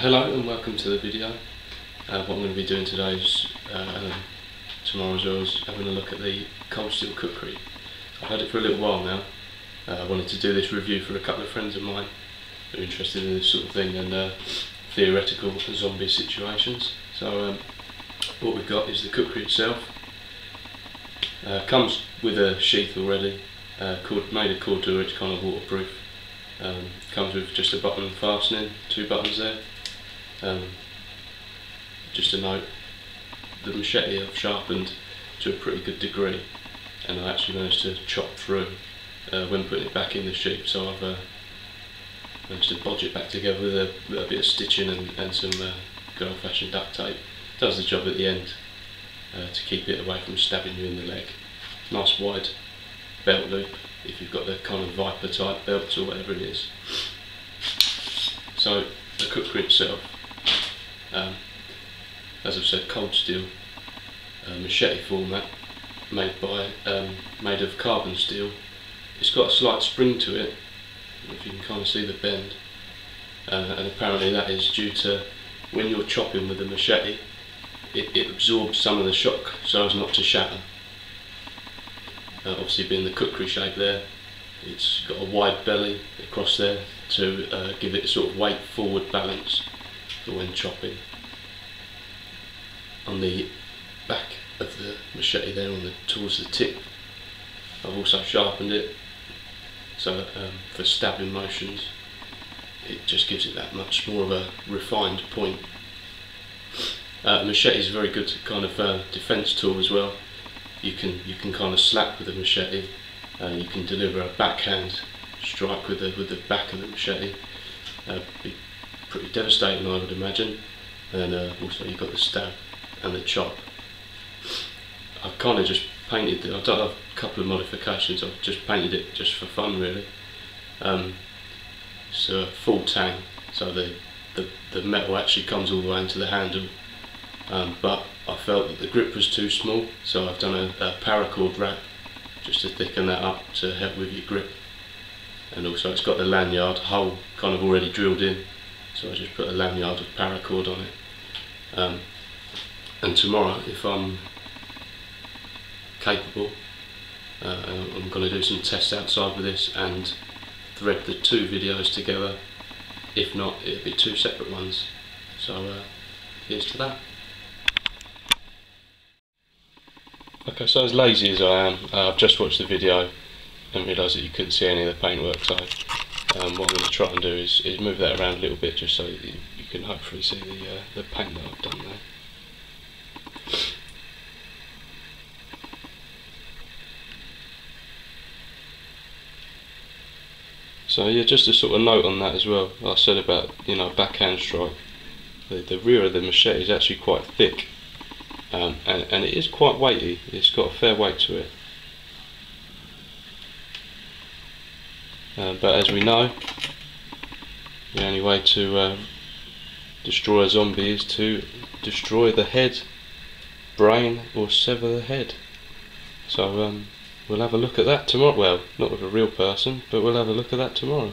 Hello and welcome to the video. What I'm going to be doing today is, tomorrow as well, is having a look at the cold steel kukri. I've had it for a little while now. I wanted to do this review for a couple of friends of mine who are interested in this sort of thing and theoretical zombie situations. So what we've got is the kukri itself. Comes with a sheath already, made of cord, it's kind of waterproof. Comes with just a button fastening, 2 buttons there. Just a note, the machete I've sharpened to a pretty good degree, and I actually managed to chop through when putting it back in the sheath, so I've managed to bodge it back together with a bit of stitching and some good old fashioned duct tape. Does the job at the end to keep it away from stabbing you in the leg. Nice wide belt loop if you've got the kind of Viper type belts or whatever it is. So the kukri itself, as I've said, cold steel, machete format, made of carbon steel. It's got a slight spring to it, if you can kind of see the bend, and apparently that is due to when you're chopping with the machete, it absorbs some of the shock so as not to shatter. Obviously being the kukri shape there, it's got a wide belly across there to give it a sort of weight forward balance for when chopping. On the back of the machete there, towards the tip, I've also sharpened it so that for stabbing motions it just gives it that much more of a refined point. Machete is a very good kind of defence tool as well. You can kind of slap with a machete. You can deliver a backhand strike with the back of the machete. Be pretty devastating, I would imagine. And also you've got the stab and the chop. I've kind of just painted it. I've done a couple of modifications. I've just painted it just for fun, really. It's a full tang, so the metal actually comes all the way into the handle. But I felt that the grip was too small, so I've done a paracord wrap just to thicken that up to help with your grip. And also it's got the lanyard hole kind of already drilled in, so I just put a lanyard of paracord on it. And tomorrow, if I'm capable, I'm going to do some tests outside with this and thread the 2 videos together. If not, it'll be 2 separate ones. So here's to that. Okay, so as lazy as I am, I've just watched the video and realised that you couldn't see any of the paintwork, so what I'm going to try and do is move that around a little bit just so that you can hopefully see the paint that I've done there. So yeah, just a sort of note on that as well, like I said about, backhand strike, the rear of the machete is actually quite thick. And it is quite weighty. It's got a fair weight to it. But as we know, the only way to destroy a zombie is to destroy the head, brain, or sever the head. So we'll have a look at that tomorrow. Well, not with a real person, but we'll have a look at that tomorrow.